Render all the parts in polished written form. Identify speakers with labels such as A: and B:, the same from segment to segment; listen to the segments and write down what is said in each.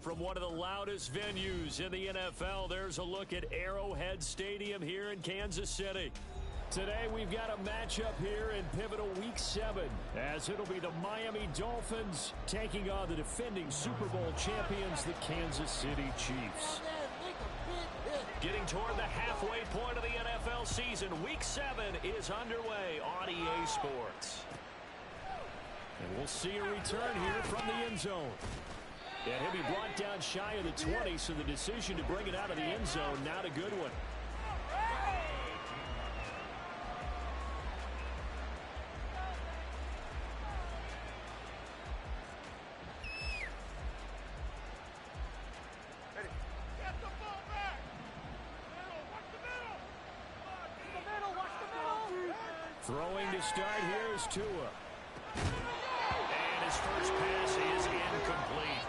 A: from one of the loudest venues in the NFL. There's a look at Arrowhead Stadium here in Kansas City. Today we've got a matchup here in pivotal Week 7, as it'll be the Miami Dolphins taking on the defending Super Bowl champions, the Kansas City Chiefs. Getting toward the halfway point of the NFL season, Week 7 is underway on EA Sports. And we'll see a return here from the end zone. And he'll be brought down shy of the 20, so the decision to bring it out of the end zone, not a good one. Throwing to start here is Tua. And his first pass is incomplete.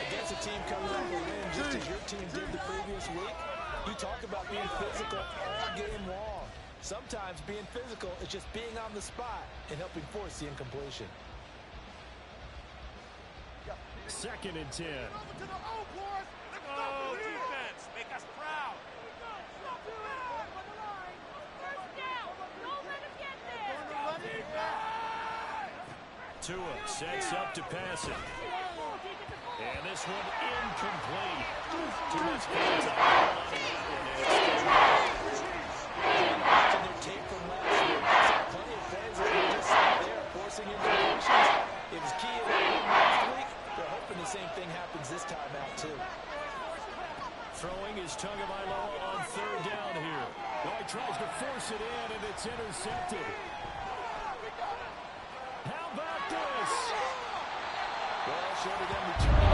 B: Against a team coming off a win just as your team did the previous week, you talk about being physical all game long. Sometimes being physical is just being on the spot and helping force the incompletion.
A: 2nd and 10.
C: Oh, defense, make us proud.
A: Tua sets up to pass it. And this one incomplete. Too much contact.
B: Watching their tape from last week, plenty of plays that were just there, forcing incompletions. It was key in that win last week. They're hoping the same thing happens this time out, too.
A: Throwing is Tagovailoa on 3rd down here. Well, he tries to force it in, and it's intercepted. How about this?
B: Well, short of them returning.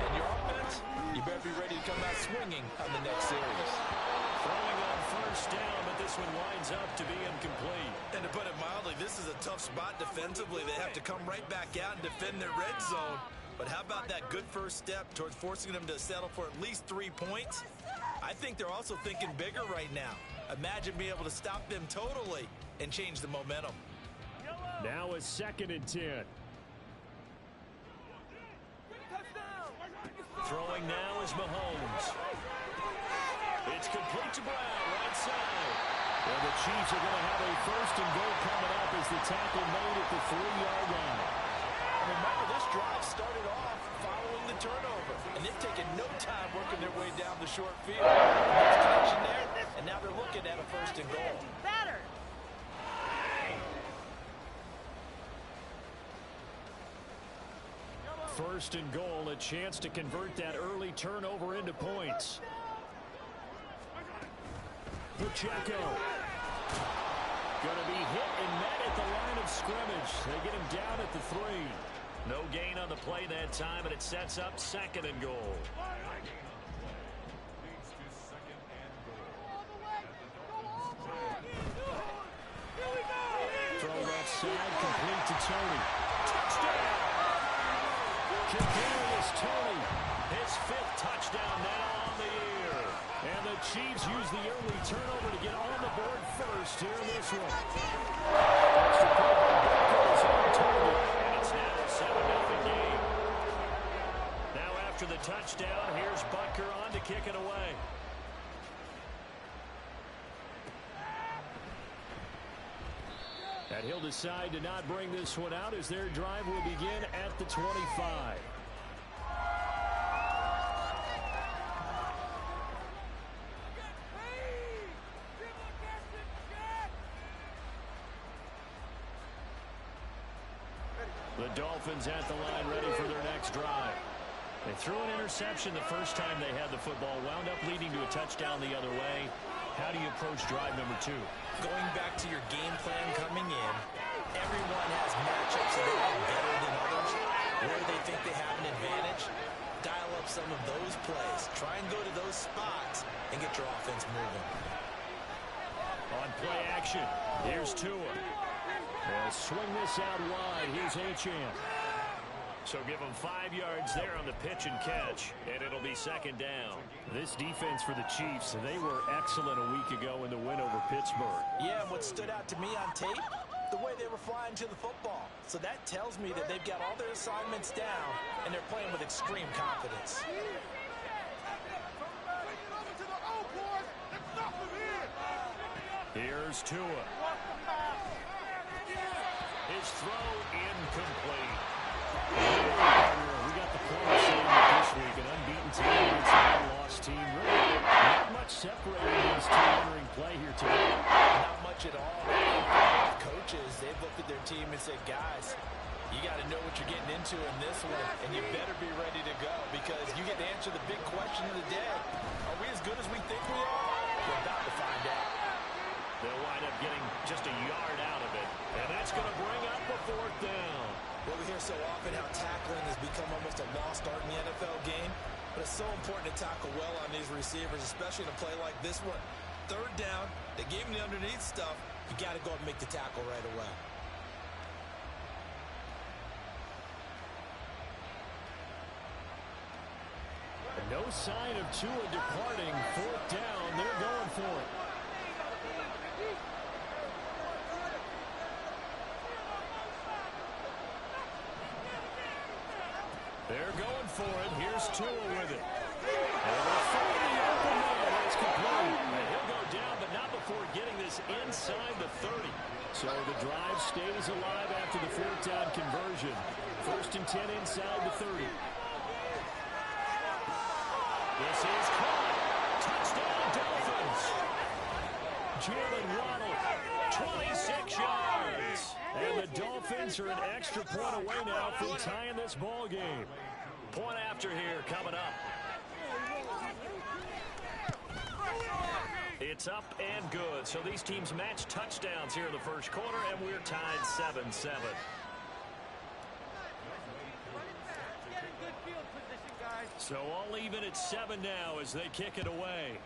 B: And your offense, you better be ready to come out swinging on the next series.
A: Throwing on 1st down, but this one winds up to be incomplete.
D: And to put it mildly, this is a tough spot defensively. They have to come right back out and defend their red zone. But how about that good first step towards forcing them to settle for at least 3 points? I think they're also thinking bigger right now. Imagine being able to stop them totally and change the momentum.
A: Now a 2nd and 10. Throwing now is Mahomes. It's complete to Brown, right side. And the Chiefs are going to have a 1st and goal coming up as the tackle made at the 3-yard line.
B: Remember, this drive started off following the turnover, and they've taken no time working their way down the short field. There's connection there, and now they're looking at a 1st and goal.
C: Better.
A: 1st and goal, a chance to convert that early turnover into points. Pacheco. Going to be hit and met at the line of scrimmage. They get him down at the 3. No gain on the play that time, and it sets up 2nd and goal. Throw left side, complete to Tony. Touchdown! Kadarius Toney, his 5th touchdown now on the year. And the Chiefs use the early turnover to get on the board first here in this one. Extra point by Butker is on target. And it's now a 7-0 game. Now after the touchdown, here's Butker on to kick it away. And he'll decide to not bring this one out as their drive will begin at the 25. The Dolphins at the line ready for their next drive. They threw an interception the first time they had the football, wound up leading to a touchdown the other way. How do you approach drive number 2?
D: Going back to your game plan coming in, everyone has matchups that are better than others. Where they think they have an advantage, dial up some of those plays. Try and go to those spots and get your offense moving.
A: On play action, here's Tua. They'll swing this out wide. Here's Achane. So give them 5 yards there on the pitch and catch, and it'll be second down. This defense for the Chiefs, they were excellent a week ago in the win over Pittsburgh.
B: Yeah, and what stood out to me on tape, the way they were flying to the football. So that tells me that they've got all their assignments down, and they're playing with extreme confidence.
A: Here's Tua. His throw incomplete. We got the point saying that this week, an unbeaten team against a one-loss team. Really not much separating these two entering play here today.
B: Not much at all. Coaches, they've looked at their team and said, guys, you got to know what you're getting into in this one, and you better be ready to go because you get to answer the big question of the day. Are we as good as we think we are? We're about to find out.
A: They'll wind up getting just a yard out of it, and that's going to bring up a 4th down.
B: Well, we hear so often how tackling has become almost a lost art in the NFL game, but it's so important to tackle well on these receivers, especially in a play like this one. 3rd down, they gave him the underneath stuff. You got to go up and make the tackle right away.
A: No sign of Tua departing. 4th down, they're going for it. They're going for it. Here's Tua with it. And they'll find the open man. That's complete. And he'll go down, but not before getting this inside the 30. So the drive stays alive after the 4th down conversion. 1st and 10 inside the 30. This is caught. Touchdown, Dolphins. Jalen Waddle, 26 yards. And the Dolphins are an extra point away now from tying this ball game. Point after here coming up. It's up and good. So these teams match touchdowns here in the first quarter, and we're tied 7-7. So all even at 7 now as they kick it away.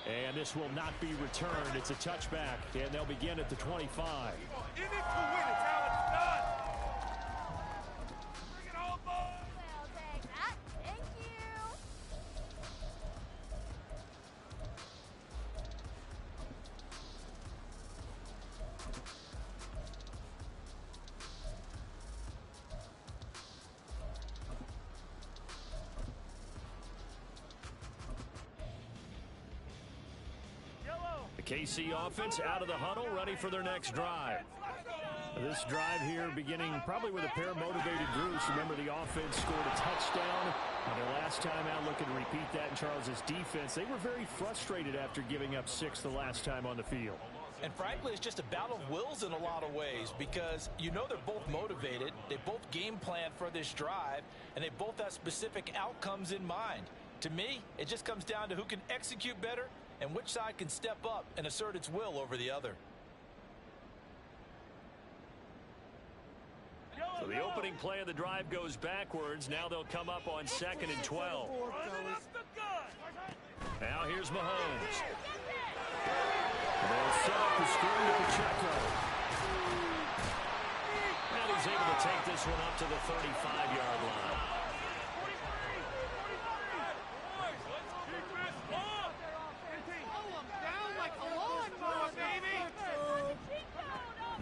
A: And this will not be returned. It's a touchback, and they'll begin at the 25.
C: In it to win it, how it's done. Bring it home, boys.
E: Well, take that. Thank you.
A: The KC offense out of the huddle, ready for their next drive. This drive here beginning probably with a pair of motivated groups. Remember, the offense scored a touchdown. And their last time out, looking to repeat that in Charles's defense. They were very frustrated after giving up 6 the last time on the field.
B: And frankly, it's just a battle of wills in a lot of ways because you know they're both motivated. They both game plan for this drive, and they both have specific outcomes in mind. To me, it just comes down to who can execute better and which side can step up and assert its will over the other.
A: So the opening play of the drive goes backwards. Now they'll come up on 2nd and 12. Now here's Mahomes. They'll set up the screen to Pacheco. And he's able to take this one up to the 35-yard line.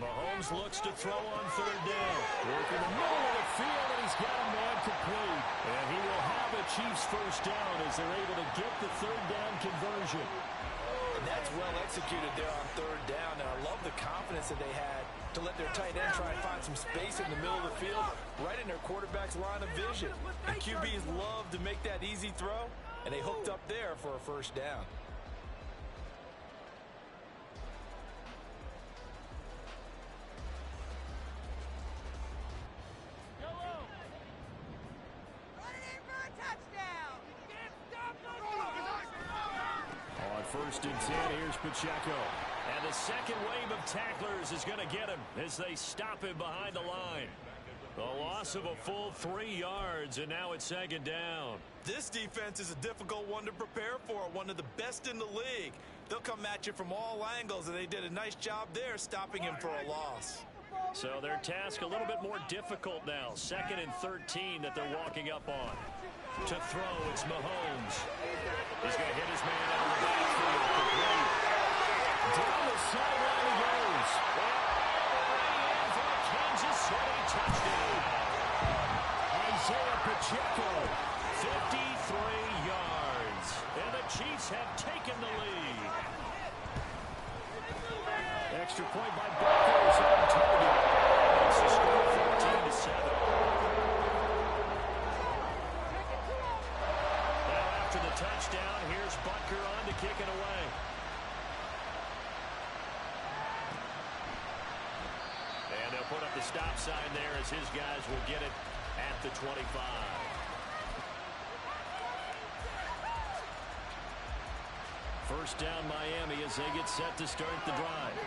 A: Mahomes looks to throw on 3rd down. Working the middle of the field, and he's got a man complete. And he will have a Chiefs 1st down as they're able to get the 3rd down conversion.
B: And that's well executed there on 3rd down. And I love the confidence that they had to let their tight end try and find some space in the middle of the field, right in their quarterback's line of vision. And QBs love to make that easy throw, and they hooked up there for a 1st down.
A: On 1st and 10, here's Pacheco. And the second wave of tacklers is going to get him as they stop him behind the line. A loss of a full 3 yards, and now it's 2nd down.
D: This defense is a difficult one to prepare for, one of the best in the league. They'll come at you from all angles, and they did a nice job there stopping him for a loss.
A: So their task a little bit more difficult now. 2nd and 13 that they're walking up on. To throw, it's Mahomes. He's going to hit his man out of the backfield. Down the sideline he goes. And for a Kansas City touchdown. Isaiah Pacheco, 53 yards. And the Chiefs have taken the lead. Extra point by Buckers on target. It's the score 14-7. Now after the touchdown, here's Butker on to kick it away. And they'll put up the stop sign there as his guys will get it at the 25. First down Miami as they get set to start the drive.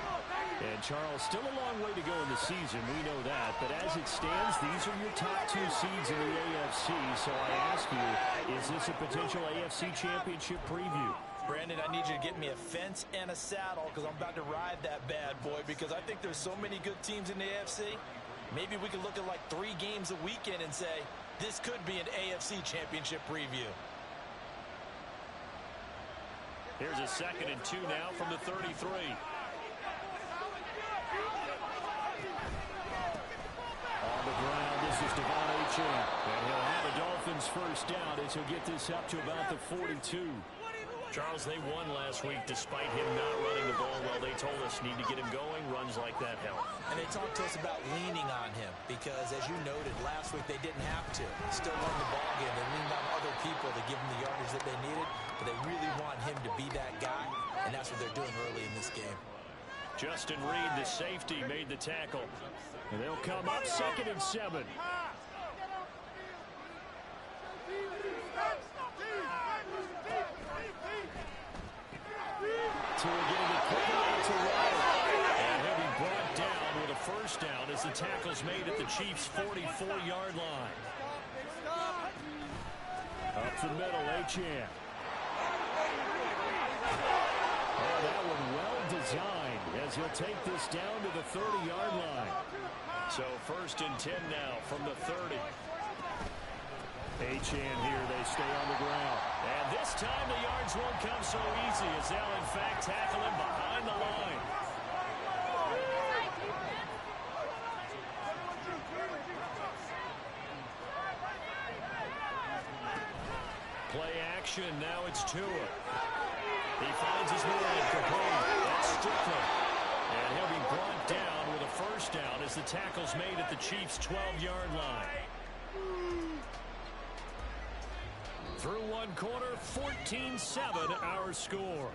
A: And Charles, still a long way to go in the season, we know that. But as it stands, these are your top 2 seeds in the AFC. So I ask you, is this a potential AFC championship preview?
B: Brandon, I need you to get me a fence and a saddle because I'm about to ride that bad boy because I think there's so many good teams in the AFC. Maybe we could look at like 3 games a weekend and say, this could be an AFC championship preview.
A: Here's a 2nd and 2 now from the 33. On the ground, this is Devon Achane. And he'll have a Dolphins first down as he'll get this up to about the 42. Charles, they won last week despite him not running the ball well. They told us need to get him going. Runs like that help.
B: And they talked to us about leaning on him because, as you noted, last week they didn't have to. Still won the ball game. They leaned on other people to give them the yardage that they needed. But they really want him to be that guy, and that's what they're doing early in this game.
A: Justin Reed, the safety, made the tackle. And they'll come up 2nd and 7. Getting it quickly out to Riley. And he'll be brought down with a first down as the tackle's made at the Chiefs' 44-yard line. Up the middle, Achane. Oh, that one well designed as he'll take this down to the 30-yard line. So 1st and 10 now from the 30. Achane here, they stay on the ground. And this time the yards won't come so easy as they'll in fact tackle him behind the line. Play action, now it's Tua. He finds his man, complete. That's Strickland. And he'll be brought down with a first down as the tackle's made at the Chiefs' 12-yard line. Through one quarter, 14-7 our score.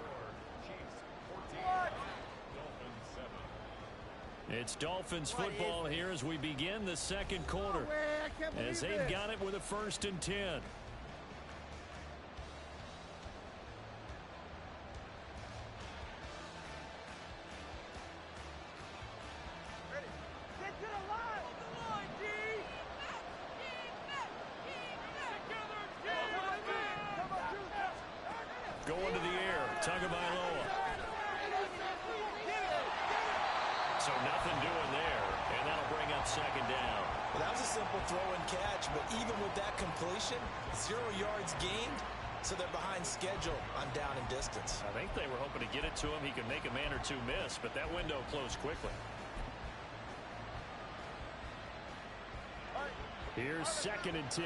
A: It's Dolphins football here as we begin the 2nd quarter. As they've got it with a 1st and 10. Going to the air, Tagovailoa. So nothing doing there, and that'll bring up 2nd down.
B: Well, that was a simple throw and catch, but even with that completion, 0 yards gained, so they're behind schedule on down and distance.
A: I think they were hoping to get it to him. He could make a man or two miss, but that window closed quickly. Here's 2nd and 10.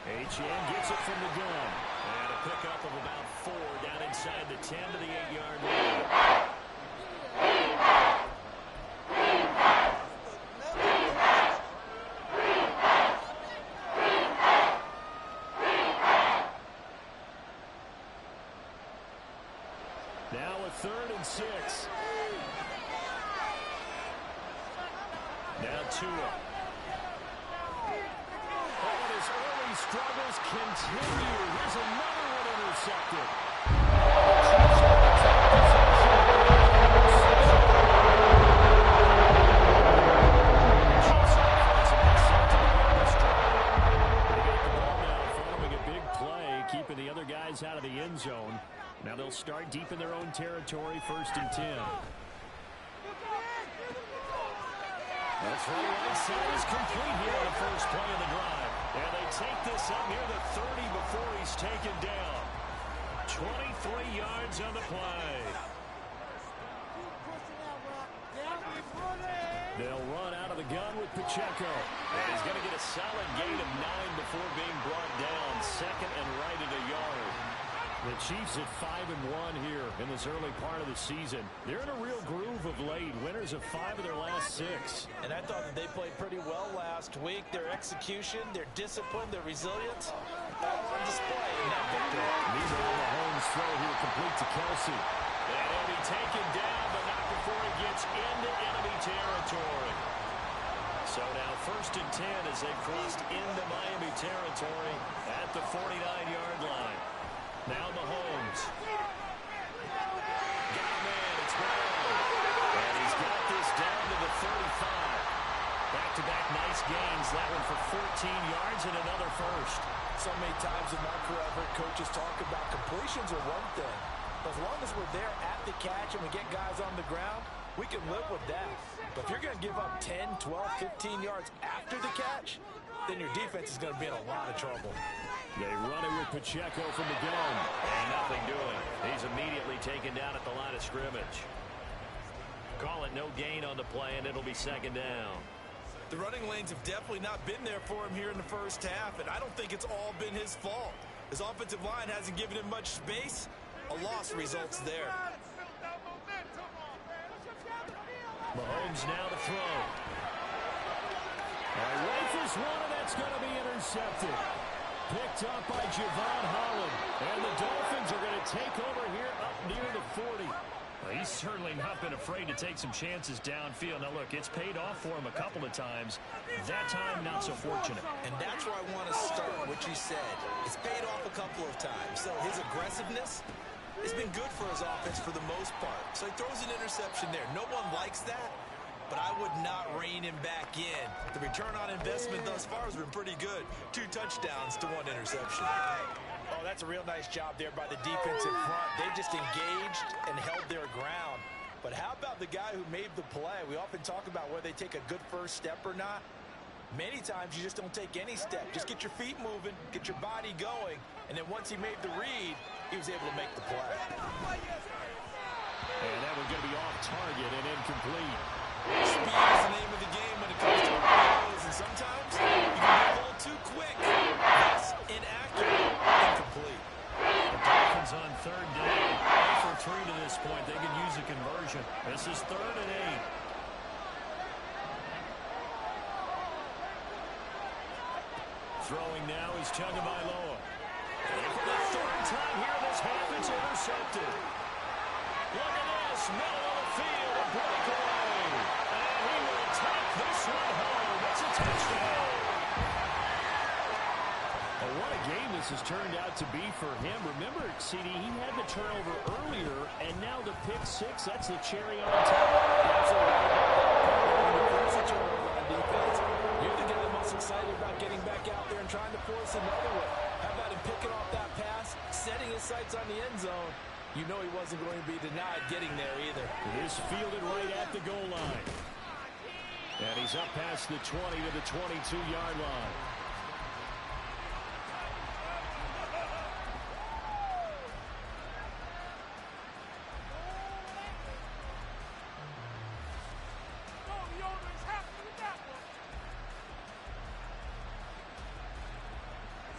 A: Achane gets it from the gun. And a pickup of about 4 down inside the 10 to the 8-yard line. Now a 3rd and 6. Now Tua. Struggles continue. Here's another one intercepted. They got the ball now following a big first and 10. That's right. Right side is complete here on the first play of the drive. And they take this up near the 30 before he's taken down. 23 yards on the play. They'll run out of the gun with Pacheco. And he's going to get a solid gain of 9 before being brought down. Second and right at a yard. The Chiefs at 5-1 here in this early part of the season. They're in a real groove of late. Winners of 5 of their last 6.
B: And I thought that they played pretty well last week. Their execution, their discipline, their resilience, all on display in that victory.
A: Meanwhile, Mahomes throw here complete to Kelsey. And he'll be taken down, but not before he gets into enemy territory. So now first and 10 as they've crossed into Miami territory at the 49-yard line. Now Mahomes. Got a man, it's Brown. And he's got this down to the 35. Back-to-back nice gains. That one for 14 yards and another first.
B: So many times in my career, I've heard coaches talk about completions are one thing. As long as we're there at the catch and we get guys on the ground, we can live with that. But if you're going to give up 10, 12, 15 yards after the catch, then your defense is going to be in a lot of trouble.
A: They run it with Pacheco from the gun. And nothing doing. He's immediately taken down at the line of scrimmage. Call it no gain on the play, and it'll be second down.
D: The running lanes have definitely not been there for him here in the first half, and I don't think it's all been his fault. His offensive line hasn't given him much space. A loss results there.
A: Mahomes now to throw. And rifles one, and that's going to be intercepted. Picked up by Javon Holland. And the Dolphins are going to take over here up near the 40. Well, he's certainly not been afraid to take some chances downfield. Now, look, it's paid off for him a couple of times. That time, not so fortunate.
D: And that's where I want to start, what you said. It's paid off a couple of times. So his aggressiveness has been good for his offense for the most part. So he throws an interception there. No one likes that, but I would not rein him back in. The return on investment thus far has been pretty good. 2 touchdowns to 1 interception.
B: Oh, that's a real nice job there by the defense in front. They just engaged and held their ground. But how about the guy who made the play? We often talk about whether they take a good first step or not. Many times you just don't take any step. Just get your feet moving, get your body going, and then once he made the read, he was able to make the play.
A: And that one's going to be off target and incomplete.
D: Speed is the name of the game when it comes to RPOs, and sometimes you can be a little too quick. That's inaccurate, incomplete.
A: The Dolphins on third down. 3 for 3 to this point. They can use a conversion. This is 3rd and 8. Throwing now is Tagovailoa. And for the 3rd time here this half, it's intercepted. Look at this, middle of the field, a breakaway. And he will take this one home. It's a touchdown. Oh, what a game this has turned out to be for him. Remember, CD, he had the turnover earlier, and now the pick 6, that's the cherry on top.
B: You're the guy most excited about getting back out there and trying to force another one. How about him picking off that pass, setting his sights on the end zone? You know he wasn't going to be denied getting there either.
A: It is fielded right at the goal line. And he's up past the 20 to the 22-yard line.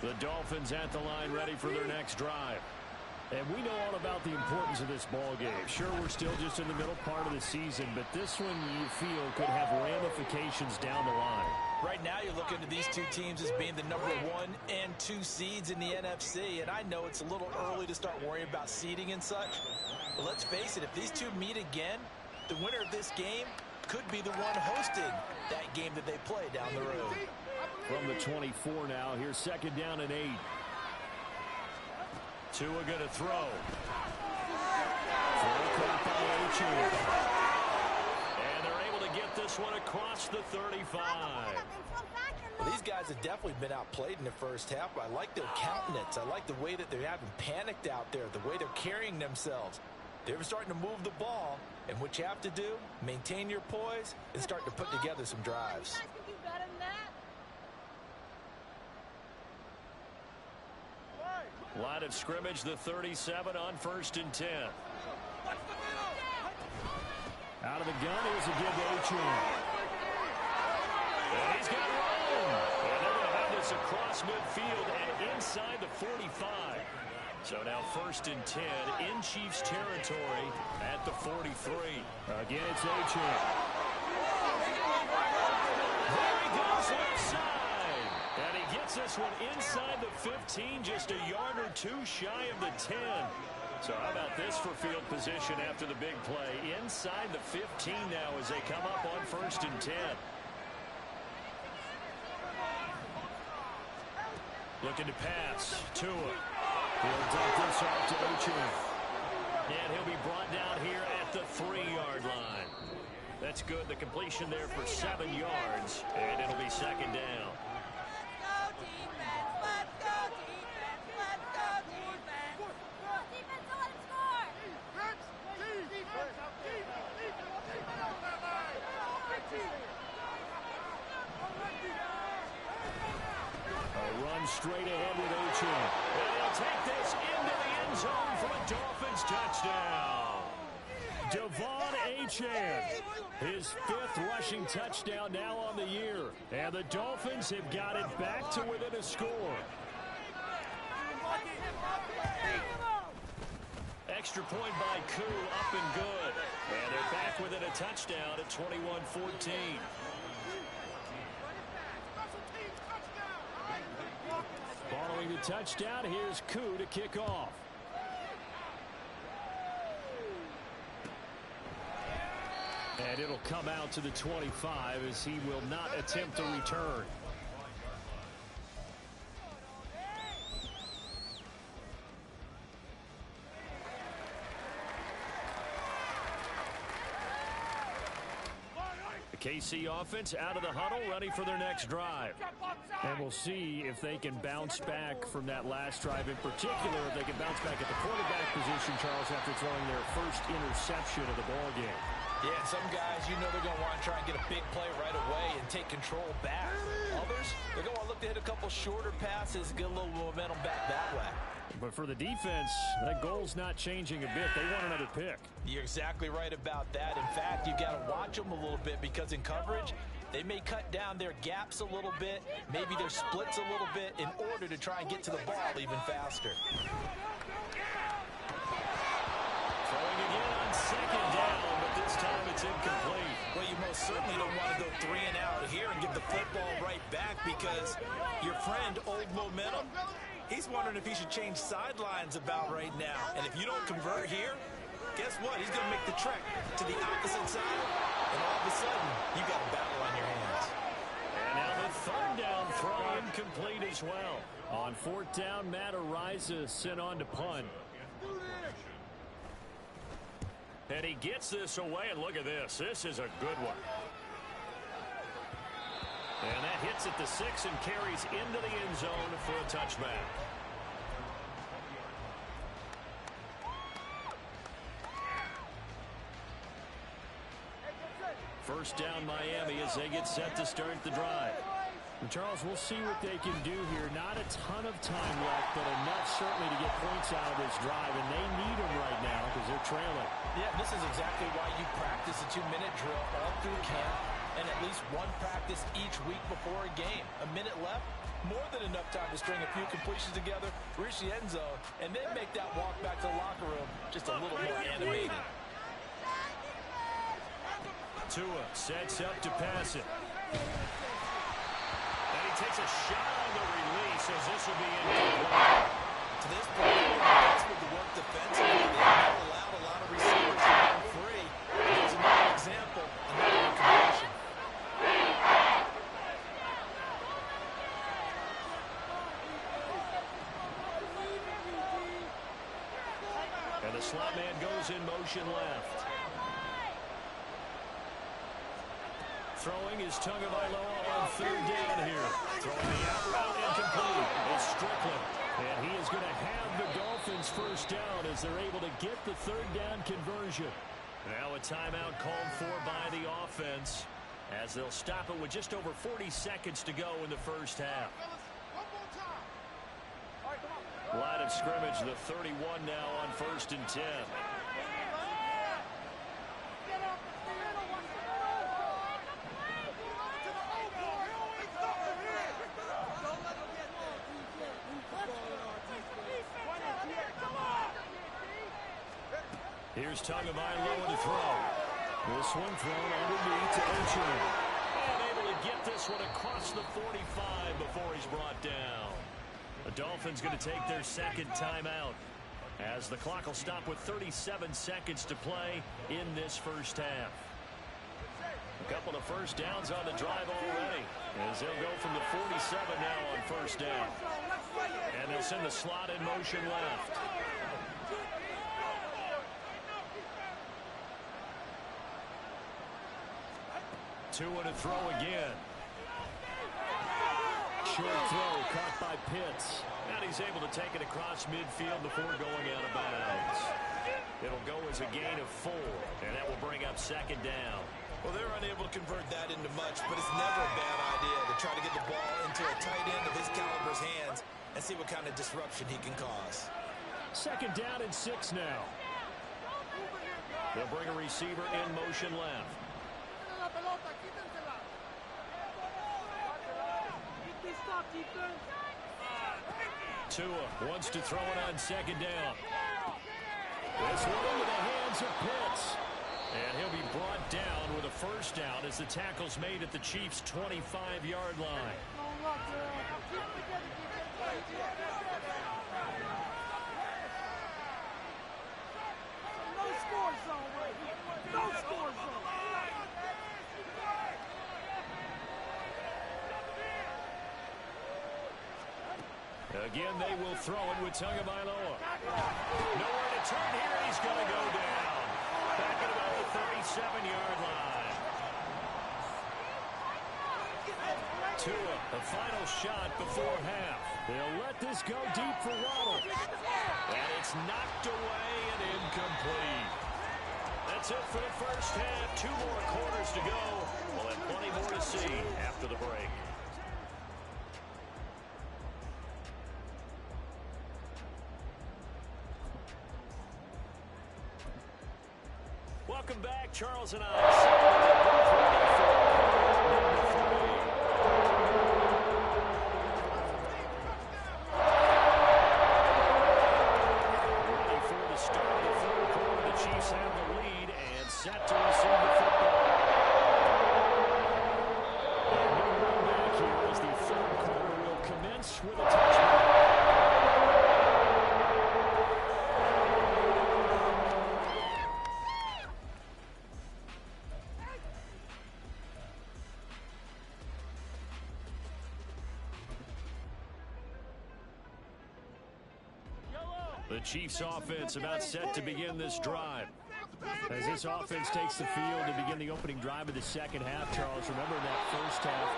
A: The Dolphins at the line ready for their next drive. And we know all about the importance of this ball game. Sure, we're still just in the middle part of the season, but this one you feel could have ramifications down the line.
B: Right now you're looking at these two teams as being the number 1 and 2 seeds in the NFC, and I know it's a little early to start worrying about seeding and such, but let's face it, if these two meet again, the winner of this game could be the one hosting that game that they play down the road.
A: From the 24 now, here's 2nd down and 8. Tua going to throw. And they're able to get this one across the 35.
B: Well, these guys have definitely been outplayed in the first half, but I like their countenance. I like the way that they haven't panicked out there, the way they're carrying themselves. They're starting to move the ball, and what you have to do, maintain your poise and start to put together some drives.
A: Line of scrimmage, the 37 on 1st and 10. Out of the gun, here's a give to Achane. And he's got room. And they're going to have this across midfield and inside the 45. So now 1st and 10 in Chiefs territory at the 43. Again, it's Achane. There he goes left side. And he gets this one inside the 15, just a yard or two shy of the 10. So how about this for field position after the big play? Inside the 15 now as they come up on 1st and 10. Looking to pass. Tua. He'll dump this off to Achane. And he'll be brought down here at the 3-yard line. That's good. The completion there for 7 yards. And it'll be 2nd down. Straight ahead with Achane. And he'll take this into the end zone for a Dolphins touchdown. Devon Achane, his 5th rushing touchdown now on the year. And the Dolphins have got it back to within a score. Extra point by Koo, up and good. And they're back within a touchdown at 21-14. Following the touchdown, here's Koo to kick off. And it'll come out to the 25 as he will not attempt a return. KC offense out of the huddle, ready for their next drive. And we'll see if they can bounce back from that last drive. In particular, if they can bounce back at the quarterback position, Charles, after throwing their first interception of the ball game.
B: Yeah, some guys, you know they're going to want to try and get a big play right away and take control back. Others, they're going to want to look to hit a couple shorter passes, get a little momentum back that way.
A: But for the defense, that goal's not changing a bit. They want another pick.
B: You're exactly right about that. In fact, you've got to watch them a little bit because in coverage, they may cut down their gaps a little bit, maybe their splits a little bit in order to try and get to the ball even faster.
A: Throwing again on 2nd down, but this time it's incomplete.
B: Well, you most certainly don't want to go 3 and out here and give the football right back because your friend, Old Momentum, he's wondering if he should change sidelines about right now. And if you don't convert here, guess what? He's going to make the trek to the opposite side, and all of a sudden, you got a battle on your hands.
A: And now the 3rd down throw incomplete as well. On 4th down, Matt Ariza sent on to punt. And he gets this away, and look at this. This is a good one. And that hits at the 6 and carries into the end zone for a touchback. First down Miami as they get set to start the drive. And Charles, we'll see what they can do here. Not a ton of time left, but enough certainly to get points out of this drive, and they need them right now because they're trailing.
B: Yeah, this is exactly why you practice a 2-minute drill all through camp and at least one practice each week before a game. A minute left, more than enough time to string a few completions together, reach the end zone, and then make that walk back to the locker room just a little more animated.
A: Tua sets up to pass it. And he takes a shot on the release as this will be incomplete.
B: To this point, that's with the work defensively. They have allowed a lot of receivers to run free. Here's another example, another incompletion.
A: And the slot man goes in motion left. Throwing is Tagovailoa on 3rd down here. Throwing the out route incomplete. It's Strickland. And he is going to have the Dolphins first down as they're able to get the third down conversion. Now a timeout called for by the offense as they'll stop it with just over 40 seconds to go in the first half. Line of scrimmage, the 31 now on 1st and 10. Here's Tagovailoa to throw. This one thrown underneath to Ochoa. And able to get this one across the 45 before he's brought down. The Dolphins going to take their second timeout as the clock will stop with 37 seconds to play in this first half. A couple of first downs on the drive already as they'll go from the 47 now on first down. And they'll send the slot in motion left. Tua to throw again. Short throw caught by Pitts. And he's able to take it across midfield before going out of bounds. It'll go as a gain of 4, and that will bring up second down.
D: Well, they're unable to convert that into much, but it's never a bad idea to try to get the ball into a tight end of his caliber's hands and see what kind of disruption he can cause.
A: Second down and 6 now. They'll bring a receiver in motion left. Tua wants to throw it on second down. This one into the hands of Pitts. And he'll be brought down with a first down as the tackle's made at the Chiefs' 25-yard line.
C: No score zone right here. No score zone.
A: Again, they will throw it with Tagovailoa. Nowhere to turn here. He's going to go down. Back at about the 37-yard line. Tua, the final shot before half. They'll let this go deep for Waddle. And it's knocked away and incomplete. That's it for the first half. 2 more quarters to go. We'll have plenty more to see after the break. Welcome back, Charles and I. Ready for the start of the third quarter. The Chiefs have the lead and set to receive the football. And no run back here as the third quarter will commence with a touchdown. The Chiefs offense about set to begin this drive. As this offense takes the field to begin the opening drive of the second half, Charles, remember that first half,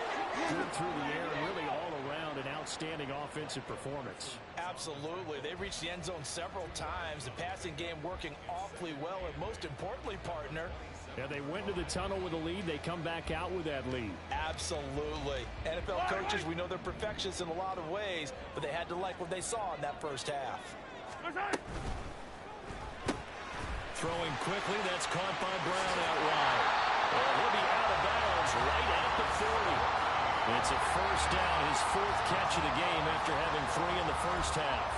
A: good through the air and really all around an outstanding offensive performance.
B: Absolutely. They reached the end zone several times. The passing game working awfully well, and most importantly, partner,
A: Yeah, they went to the tunnel with a lead. They come back out with that lead.
B: absolutely. NFL coaches, we know they're perfectionists in a lot of ways, but they had to like what they saw in that first half.
A: Throwing quickly, that's caught by Brown out wide. Well, he'll be out of bounds right at the 40. It's a first down, his 4th catch of the game after having 3 in the first half.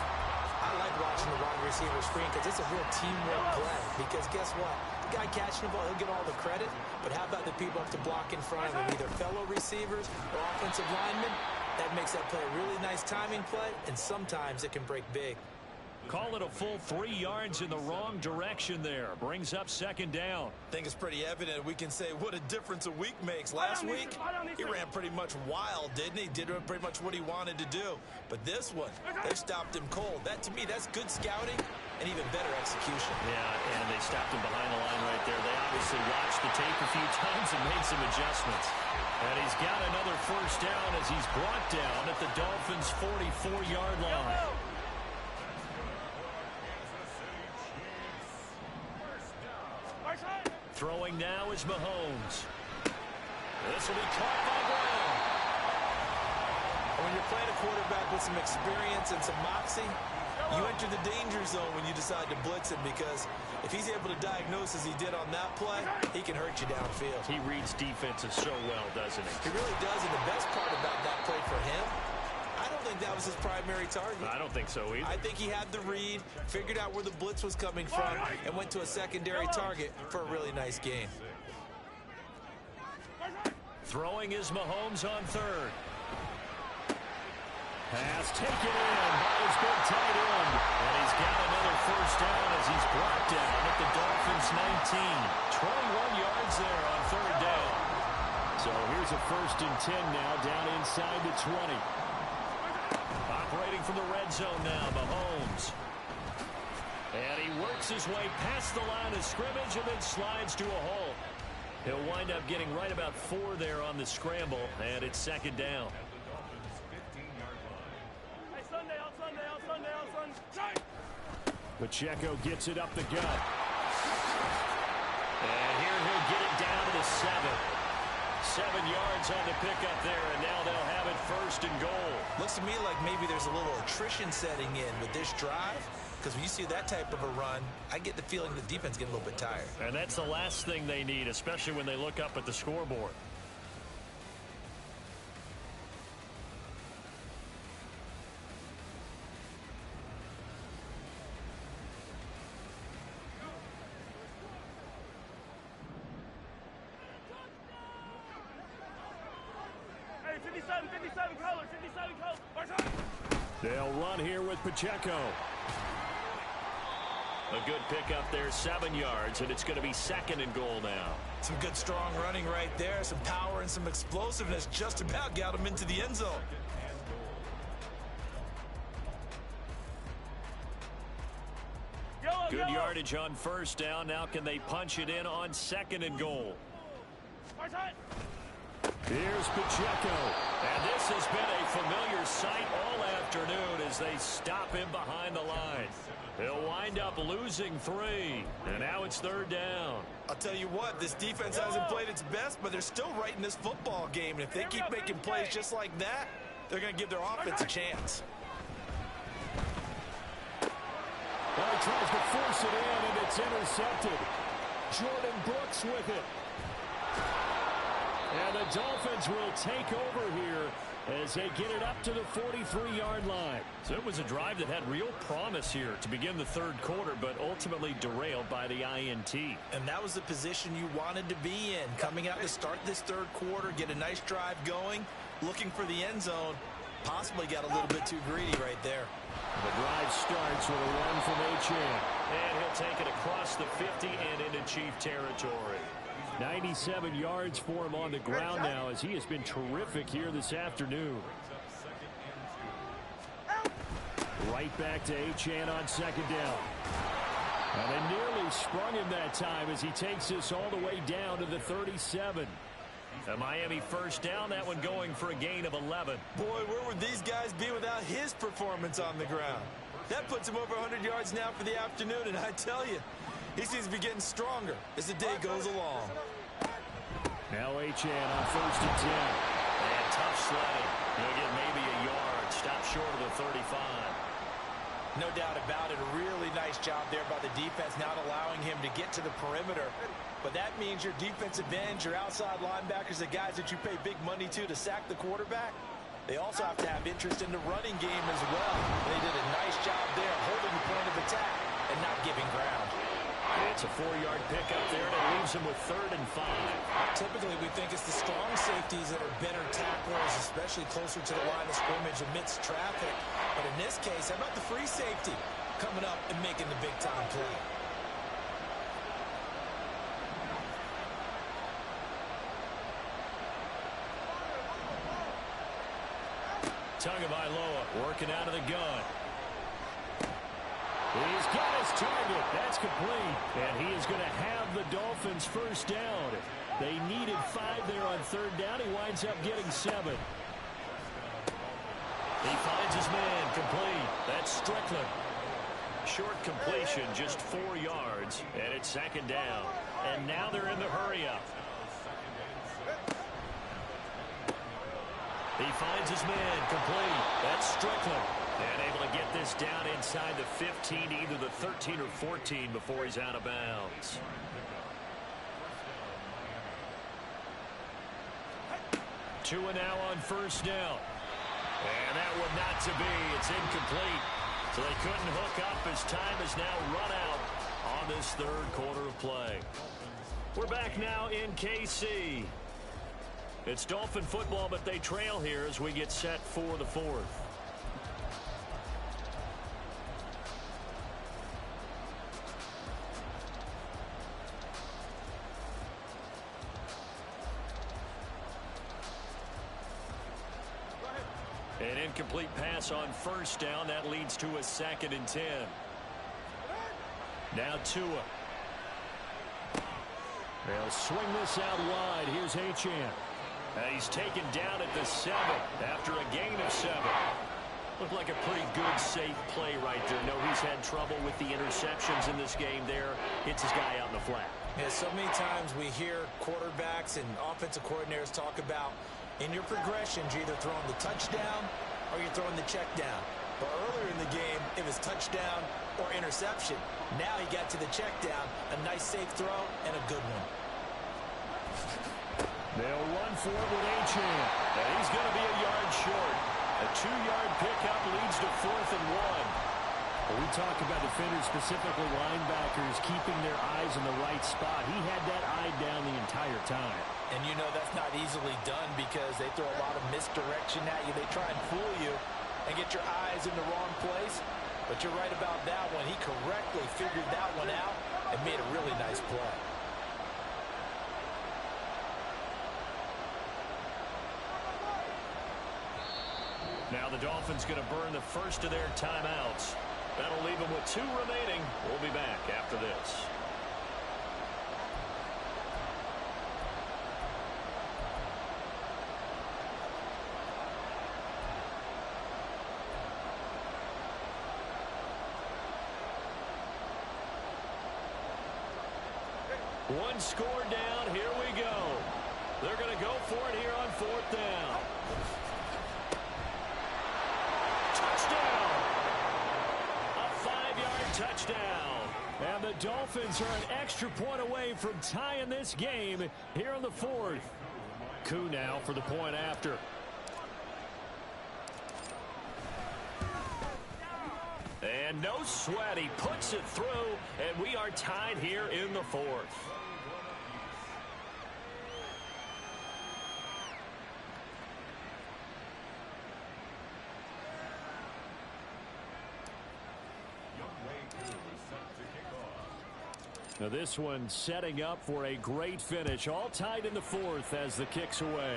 F: I like watching the wide receiver screen because it's a real teamwork play. Because guess what? The guy catching the ball, he'll get all the credit. But how about the people up to block in front of him, either fellow receivers or offensive linemen? That makes that play a really nice timing play, and sometimes it can break big.
A: Call it a full 3 yards in the wrong direction there. Brings up second down.
D: I think it's pretty evident we can say what a difference a week makes. Last week, he ran pretty much wild, didn't he? Did pretty much what he wanted to do. But this one, they stopped him cold. That, to me, that's good scouting and even better execution.
A: Yeah, and they stopped him behind the line right there. They obviously watched the tape a few times and made some adjustments. And he's got another first down as he's brought down at the Dolphins' 44-yard line. now is Mahomes. This will be caught by Brown.
B: When you're playing a quarterback with some experience and some moxie, you enter the danger zone when you decide to blitz him, because if he's able to diagnose as he did on that play, he can hurt you downfield.
A: He reads defenses so well, doesn't he?
B: He really does, and the best part about that play for him, I don't think that was his primary target.
A: I don't think so either.
B: I think he had the read, figured out where the blitz was coming from, and went to a secondary target for a really nice gain.
A: Throwing is Mahomes on third. Pass taken in by his big tight end. And he's got another first down as he's brought down at the Dolphins' 19. 21 yards there on third down. So here's a 1st and 10 now, down inside the 20. Operating from the red zone now, Mahomes. And he works his way past the line of scrimmage and then slides to a hole. He'll wind up getting right about 4 there on the scramble, and it's 2nd down. Pacheco gets it up the gut. And here he'll get it down to the 7. 7 yards on the pickup there, and now they'll have it 1st and goal.
B: Looks to me like maybe there's a little attrition setting in with this drive, because when you see that type of a run, I get the feeling the defense getting a little bit tired.
A: And that's the last thing they need, especially when they look up at the scoreboard. They'll run here with Pacheco. A good pickup there, 7 yards, and it's going to be 2nd and goal now.
B: Some good strong running right there, some power and some explosiveness, just about got him into the end zone.
A: Good yardage on 1st down. Now can they punch it in on 2nd and goal? Here's Pacheco. And this has been a familiar sight all afternoon as they stop him behind the line. He'll wind up losing 3. And now it's 3rd down.
B: I'll tell you what, this defense hasn't played its best, but they're still right in this football game. And if they keep making plays just like that, they're going to give their offense a chance.
A: Well, he tries to force it in, and it's intercepted. Jordan Brooks with it. And the Dolphins will take over here as they get it up to the 43-yard line. So it was a drive that had real promise here to begin the 3rd quarter, but ultimately derailed by the INT.
B: And that was the position you wanted to be in. Coming out to start this 3rd quarter, get a nice drive going, looking for the end zone. Possibly got a little bit too greedy right there.
A: The drive starts with a run from Achane. And he'll take it across the 50 and into Chief territory. 97 yards for him on the ground now as he has been terrific here this afternoon. Right back to Achane on 2nd down. And they nearly sprung him that time as he takes this all the way down to the 37. A Miami 1st down, that one going for a gain of 11.
B: Boy, where would these guys be without his performance on the ground? That puts him over 100 yards now for the afternoon, and I tell you, he seems to be getting stronger as the day goes along.
A: Now Achane on 1st and 10. And tough sledding. He'll get maybe a yard. Stop short of the 35.
B: No doubt about it. A really nice job there by the defense, not allowing him to get to the perimeter. But that means your defensive ends, your outside linebackers, the guys that you pay big money to sack the quarterback, they also have to have interest in the running game as well. They did a nice job there holding the point of attack and not giving ground.
A: It's a 4-yard pickup there, and it leaves him with 3rd and 5.
B: Typically, we think it's the strong safeties that are better tacklers, especially closer to the line of scrimmage amidst traffic. But in this case, how about the free safety coming up and making the big-time play?
A: Tagovailoa working out of the gun. He's got his target. That's complete. And he is going to have the Dolphins 1st down. They needed 5 there on 3rd down. He winds up getting 7. He finds his man complete. That's Strickland. Short completion, just 4 yards, and it's 2nd down. and now they're in the hurry-up. He finds his man complete. That's Strickland. And able to get this down inside the 15, either the 13 or 14 before he's out of bounds. Two and now on first down. And that one not to be. It's incomplete. So they couldn't hook up as time has now run out on this third quarter of play. We're back now in KC. It's Dolphin football, but they trail here as we get set for the fourth. An incomplete pass on first down. That leads to a 2nd and 10. Now Tua. They'll swing this out wide. Here's Achane. He's taken down at the 7 after a gain of 7. Looked like a pretty good, safe play right there. No, he's had trouble with the interceptions in this game there. Hits his guy out in the flat.
F: Yeah, so many times we hear quarterbacks and offensive coordinators talk about in your progressions, you're either throwing the touchdown or you're throwing the check down. But earlier in the game, it was touchdown or interception. Now he got to the check down, a nice safe throw, and a good one.
A: They'll run for it with Achane. And he's going to be a yard short. A 2-yard pickup leads to 4th and 1.
G: Well, we talk about defenders, specifically linebackers, keeping their eyes in the right spot. He had that eye down the entire time.
B: And you know that's not easily done because they throw a lot of misdirection at you. They try and fool you and get your eyes in the wrong place. But you're right about that one. He correctly figured that one out and made a really nice play.
A: Now the Dolphins going to burn the first of their timeouts. That'll leave them with 2 remaining. We'll be back after this. One score down. Here we go. They're going to go for it here on 4th down. Touchdown! A 5-yard touchdown. And the Dolphins are an extra point away from tying this game here in the 4th. Koo now for the point after. And no sweat. He puts it through, and we are tied here in the 4th. Now this one setting up for a great finish. All tied in the 4th as the kick's away.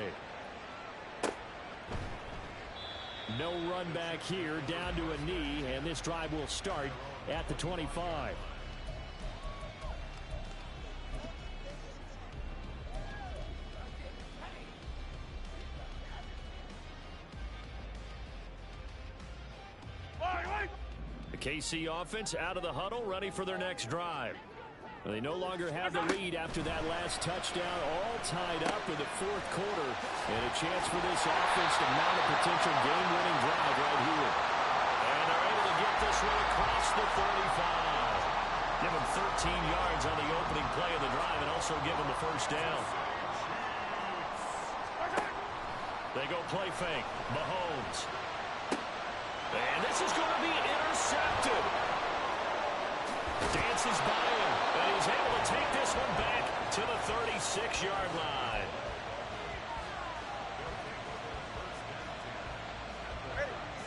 A: No run back here, down to a knee, and this drive will start at the 25. The KC offense out of the huddle, ready for their next drive. They no longer have the lead after that last touchdown, all tied up in the 4th quarter, and a chance for this offense to mount a potential game-winning drive right here. And they're able to get this one across the 35. Give them 13 yards on the opening play of the drive and also give them the first down. They go play fake. Mahomes. And this is going to be intercepted. Dances by him, and he's able to take this one back to the 36-yard line.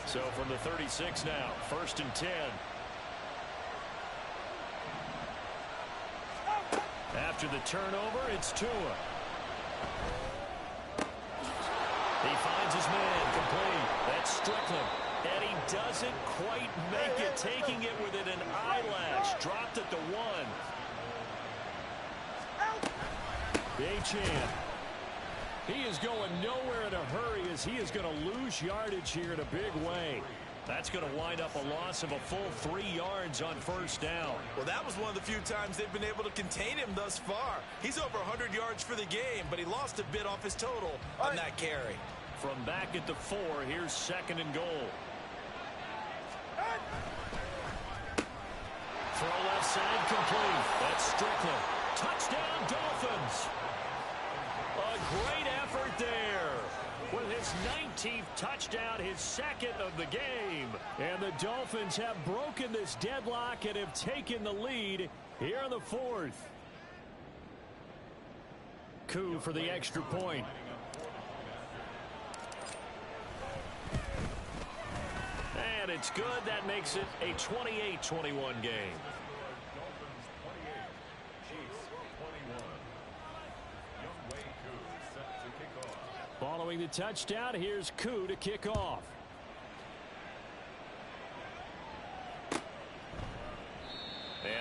A: So from the 36 now, 1st and 10. After the turnover, it's Tua. He finds his man complete. That's Strickland. And he doesn't quite make it, taking it within an eyelash. Dropped at the 1. Achane. He is going nowhere in a hurry as he is going to lose yardage here in a big way. That's going to wind up a loss of a full 3 yards on first down.
D: Well, that was one of the few times they've been able to contain him thus far. He's over 100 yards for the game, but he lost a bit off his total on that carry.
A: From back at the 4, here's 2nd and goal. Throw left side complete. That's Strickland. Touchdown, Dolphins. A great effort there. With his 19th touchdown, his 2nd of the game. And the Dolphins have broken this deadlock and have taken the lead here in the 4th. Coup for the extra point. And it's good. That makes it a 28-21 game. Following the touchdown, here's Coup to kick off. And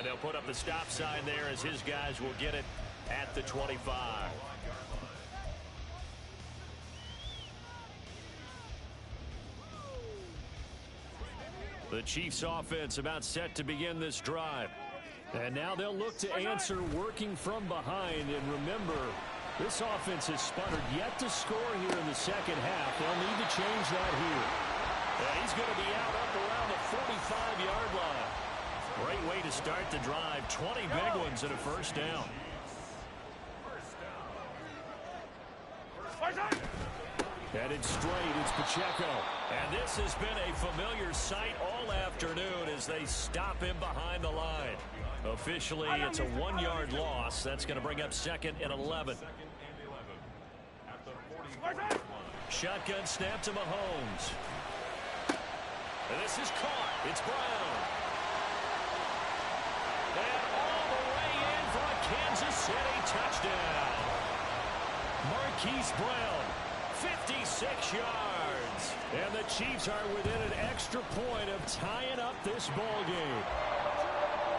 A: they'll put up the stop sign there as his guys will get it at the 25. The Chiefs offense about set to begin this drive. And now they'll look to answer working from behind. And remember, this offense has sputtered yet to score here in the second half. They'll need to change that here. And he's going to be out up around the 45-yard line. Great way to start the drive. 20 big ones and a first down. Headed straight, it's Pacheco. And this has been a familiar sight all afternoon as they stop him behind the line. Officially, it's a 1-yard loss. That's going to bring up 2nd and 11. Shotgun snap to Mahomes. And this is caught. It's Brown. And all the way in for a Kansas City touchdown. Marquise Brown, 56 yards. And the Chiefs are within an extra point of tying up this ball game.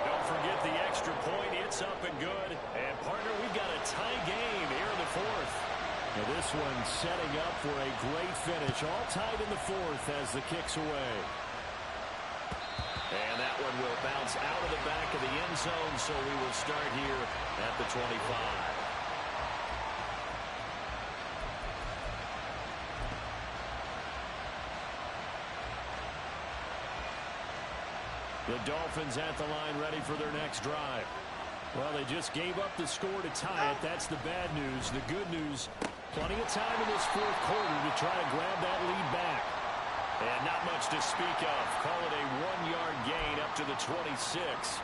A: Don't forget the extra point. It's up and good. And, partner, we've got a tie game here in the 4th. Now this one setting up for a great finish. All tied in the 4th as the kick's away. And that one will bounce out of the back of the end zone, so we will start here at the 25. The Dolphins at the line ready for their next drive. Well, they just gave up the score to tie it. That's the bad news. The good news, plenty of time in this 4th quarter to try to grab that lead back. And not much to speak of. Call it a 1-yard gain up to the 26.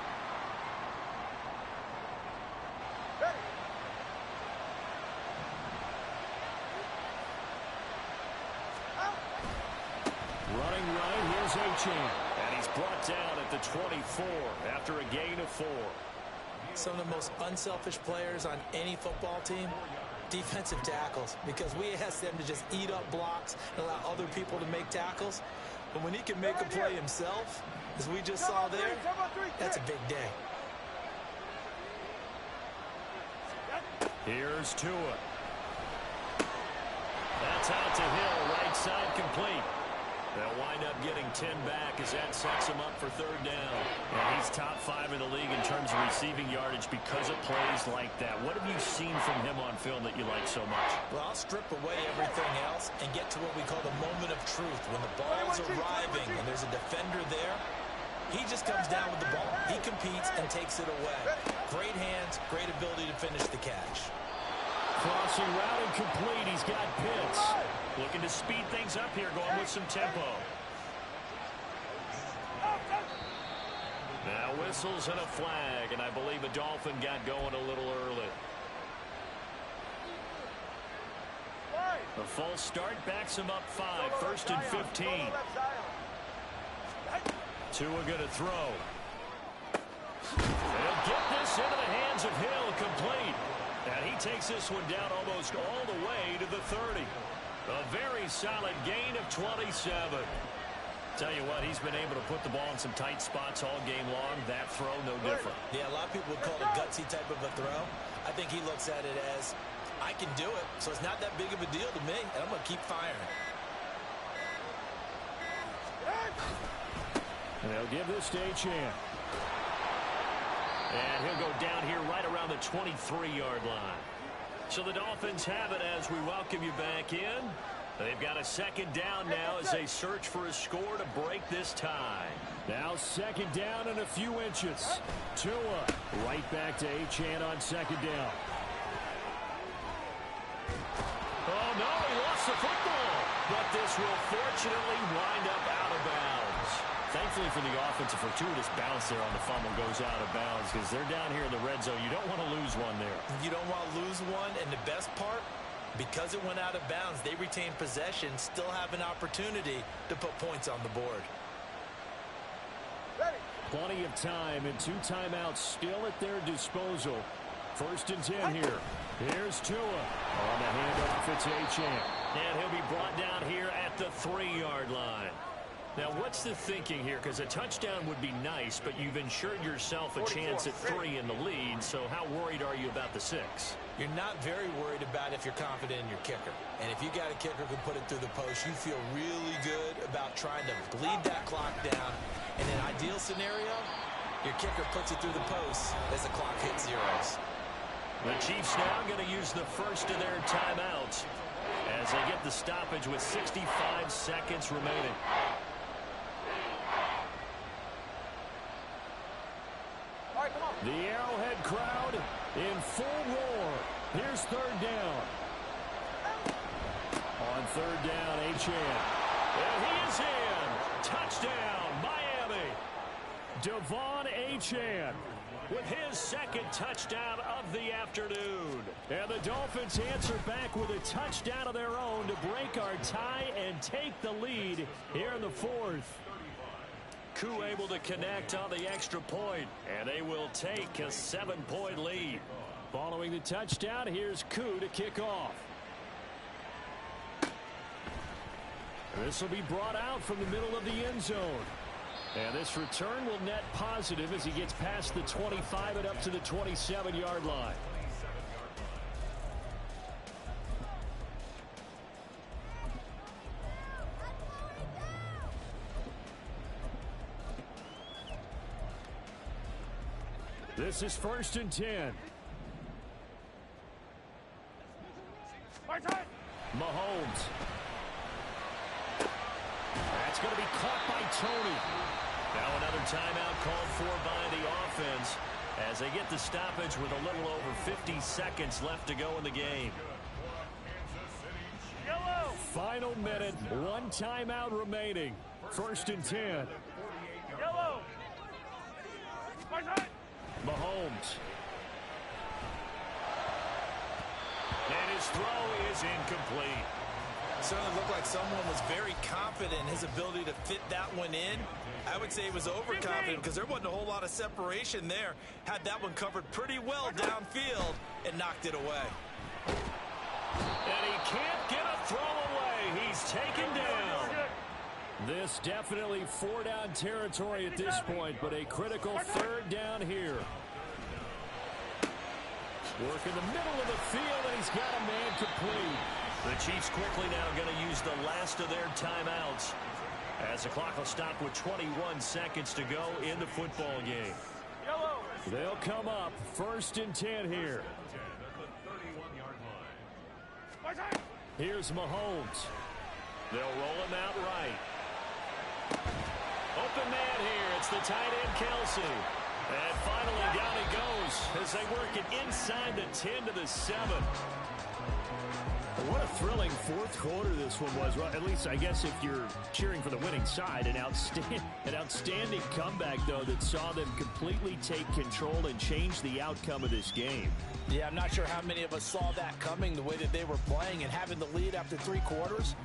A: Running right, here's Achane. And he's brought down at the 24 after a gain of 4.
F: Some of the most unselfish players on any football team, defensive tackles, because we ask them to just eat up blocks and allow other people to make tackles. But when he can make a play himself, as we just saw there, that's a big day.
A: Here's Tua. That's out to Hill, right side complete. They'll wind up getting 10 back as that sets him up for 3rd down. And he's top 5 in the league in terms of receiving yardage because of plays like that. What have you seen from him on film that you like so much?
F: Well, I'll strip away everything else and get to what we call the moment of truth. When the ball's arriving and there's a defender there, he just comes down with the ball. He competes and takes it away. Great hands, great ability to finish the catch.
A: Crossing route and complete. He's got Pitts. Looking to speed things up here, going with some tempo. Now whistles and a flag, and I believe a Dolphin got going a little early. The false start backs him up 5, 1st and 15. Tua going to throw. They'll get this into the hands of Hill, complete. And he takes this one down almost all the way to the 30. A very solid gain of 27. Tell you what, he's been able to put the ball in some tight spots all game long. That throw, no different.
F: Yeah, a lot of people would call it a gutsy type of a throw. I think he looks at it as, I can do it, so it's not that big of a deal to me, and I'm going to keep firing.
A: And they'll give this to Achane. And he'll go down here right around the 23-yard line. So the Dolphins have it as we welcome you back in. They've got a second down now as they search for a score to break this tie. Now second down and a few inches. Tua right back to Achane on second down. Oh, no, he lost the football. But this will fortunately wind up out of bounds. Thankfully for the offense, a fortuitous bounce there on the fumble goes out of bounds because they're down here in the red zone. You don't want to lose one there.
D: You don't want to lose one, and the best part, because it went out of bounds, they retain possession, still have an opportunity to put points on the board.
A: Plenty of time and 2 timeouts still at their disposal. First and 10 here. Here's Tua on the handoff. It's Achane. And he'll be brought down here at the 3-yard line. Now, what's the thinking here? Because a touchdown would be nice, but you've ensured yourself a chance at 3 in the lead, so how worried are you about the 6?
B: You're not very worried about if you're confident in your kicker. And if you got a kicker who can put it through the post, you feel really good about trying to bleed that clock down. In an ideal scenario, your kicker puts it through the post as the clock hits zeros.
A: The Chiefs now going to use the first of their timeouts as they get the stoppage with 65 seconds remaining. The Arrowhead crowd in full roar. Here's third down. On third down, Achane. And he is in. Touchdown, Miami. Devon Achane with his second touchdown of the afternoon. And the Dolphins answer back with a touchdown of their own to break our tie and take the lead here in the fourth. Koo able to connect on the extra point, and they will take a 7-point lead. Following the touchdown, here's Koo to kick off. This will be brought out from the middle of the end zone. And this return will net positive as he gets past the 25 and up to the 27-yard line. This is first and 10. Mahomes. That's going to be caught by Tony. Now another timeout called for by the offense as they get the stoppage with a little over 50 seconds left to go in the game. Final minute, 1 timeout remaining. First and 10. Mahomes. And his throw is incomplete.
D: Certainly looked like someone was very confident in his ability to fit that one in. I would say he was overconfident because there wasn't a whole lot of separation there. Had that one covered pretty well downfield and knocked it away.
A: And he can't get a throw away. He's taken down. This definitely 4-down territory at this point, but a critical third down here. Work in the middle of the field, and he's got a man complete. The Chiefs quickly now going to use the last of their timeouts as the clock will stop with 21 seconds to go in the football game. They'll come up first and 10 here. Here's Mahomes. They'll roll him out right. Open man here. It's the tight end, Kelsey. And finally down he goes as they work it inside the 10 to the 7. What a thrilling fourth quarter this one was. Well, at least, I guess, if you're cheering for the winning side, an outstanding comeback, though, that saw them completely take control and change the outcome of this game.
B: Yeah, I'm not sure how many of us saw that coming, the way that they were playing and having the lead after 3 quarters.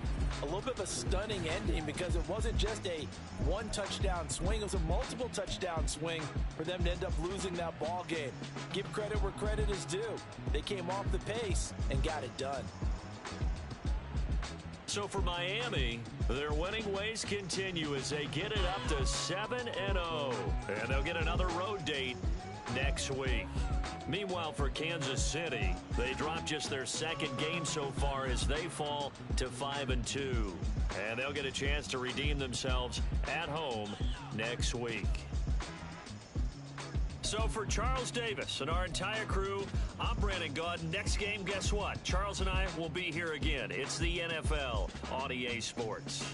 B: A little bit of a stunning ending because it wasn't just a 1-touchdown swing. It was a multiple touchdown swing for them to end up losing that ball game. Give credit where credit is due. They came off the pace and got it done.
A: So for Miami, their winning ways continue as they get it up to 7-0. And they'll get another road date next week. Meanwhile, for Kansas City, they dropped just their second game so far as they fall to 5-2. And they'll get a chance to redeem themselves at home next week. So for Charles Davis and our entire crew, I'm Brandon Gaudin. Next game, guess what? Charles and I will be here again. It's the NFL on EA Sports.